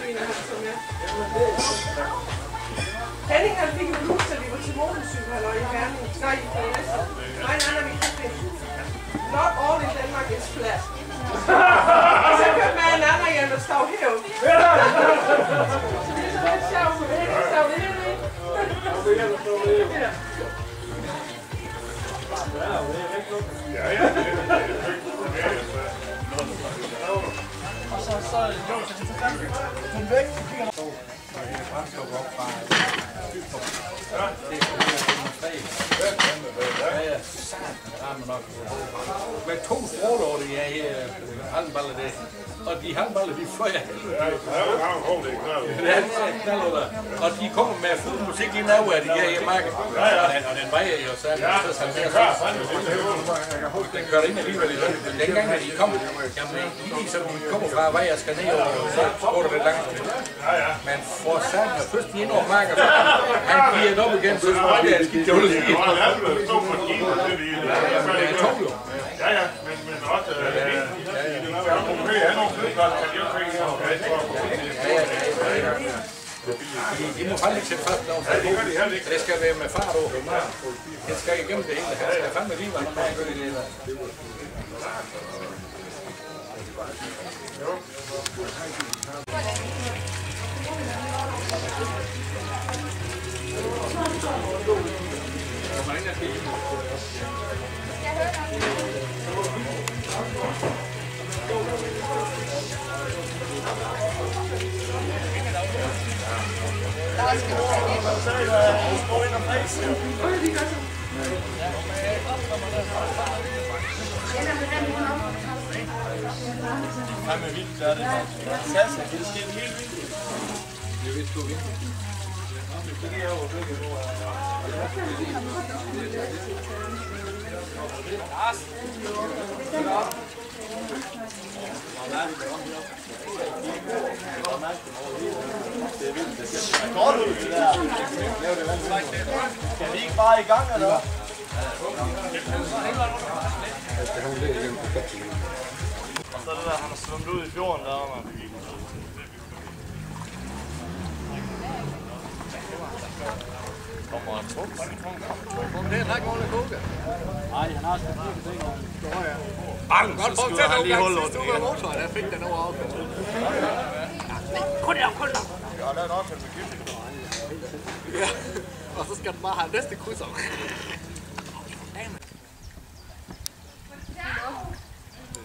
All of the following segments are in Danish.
Katrine, han som er. Henning, han fik en bluse, da vi var til motorcykel, og i Herning. Nej, i Fredericia. Nej, vi kan det. Not all in Denmark is flat. Og så købte man en anden hjem, der stod herude. Så det er så lidt sjovt, for Henning stod herude. Og så er det jo, så den væk, så kigger man. Med 2 stråler, de er her, halmballer det. Og de halmballer, de fløjer. Ja, det er knalder. Og de kommer med fuld musik lige nu, at de er her i marken. Og den vejer jo så. Den gør det ind alligevel. Dengang, når de kom, lige så de kommer fra vej og skal ned, og så går det lidt langt. Men for satan, når først de er inde over marken, han giver det op igen, så småt det er skidt. Det var det skidt. Ja, men også... De må fandme ikke sætte fast over. Det skal være med fart over. Det skal igennem det hele. Han skal fandme lige være noget, gør det det. Nej, men vildt gør det. Sasse, det sker helt vildt. Det er vildt, du vildt. Det kan jeg jo begge nu. Det er vildt, det ser godt ud, det der. Skal vi ikke bare i gang, eller? Og så er det der, han har svømmet ud i fjorden der, man. Kommer han trup? Det er ret ordentligt koke. Nej, han har sgu ikke det engang. Bang! Godt prøv til at have nogle gange sidste uge af motoren, der fik den over afkast. Kun der! Ja, der er en aftale med Kim. Ja, og så skal den bare have næste krydser.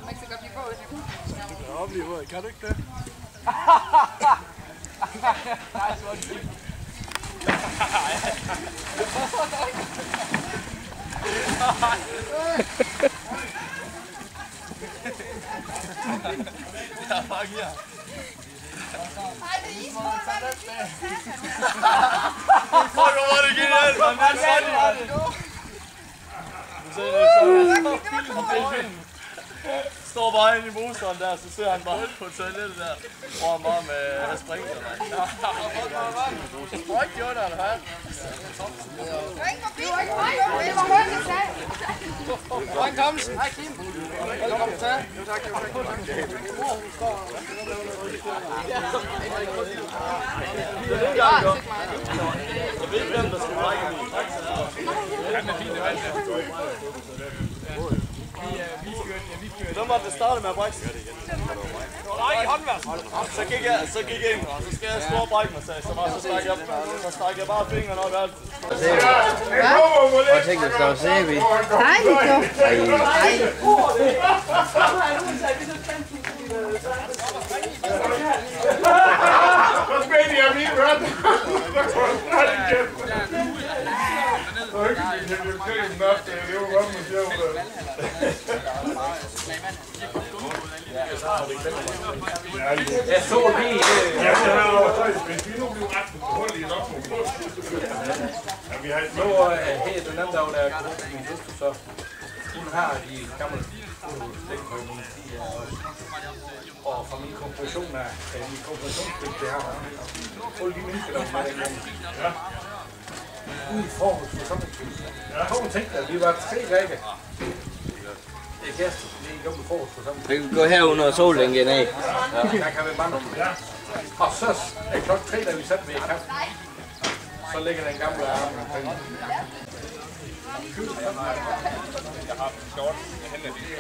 Man kan godt blive på, hvis jeg kunne. Du kan opleve, kan du ikke det? Nej, så var det fint. Ja, fuck ja. Ej, det er ismål, hvad er det? Fuck, hvor var det genialt, man. Hvad er det? Nu ser det sådan. Står bare inde i motoren der, så ser han bare på toilettet der, hvor han bare med sprinkler. Hvor ikke gjort det, eller hvad? Det var ikke forbi, det var hurtigt sag. Hvordan kom den? Hej Kim. Velkommen til. Jo tak. Jeg ved ikke, hvem der skal brække mig. Han er fint, det vandt. Hvem var det, der startede med at brække sig? Nej, håndværsen. Så gik jeg ind, og så skal jeg stå og brække mig, så stak jeg bare fingrene op i alt. Jeg tænkte, der var sæbe i. Dejligt jo. Dejligt. Så spændte jeg min rød. Det var godt med sjovt. Jeg så lige... Ja, det har overtøjt, men vi nu blev ret hurtigt nok på. Nu her den anden dag, der er min søster, så hun har de gamle slægtprøvninger, og fra min konklusion af min konklusionsspil, det har alle de mennesker, der var med den ude i forhold til sådan et spil. Jeg har tænkt, at vi var 3 række. Det er kæste, det er ikke om i forhold til sådan et spil. Vi kan gå her under solen igen af. Der kan vi bare noget. Og så er klokken 3, da vi satte ved i kamp. Så ligger den gamle arm omkring. Jeg har short. Jeg henter det.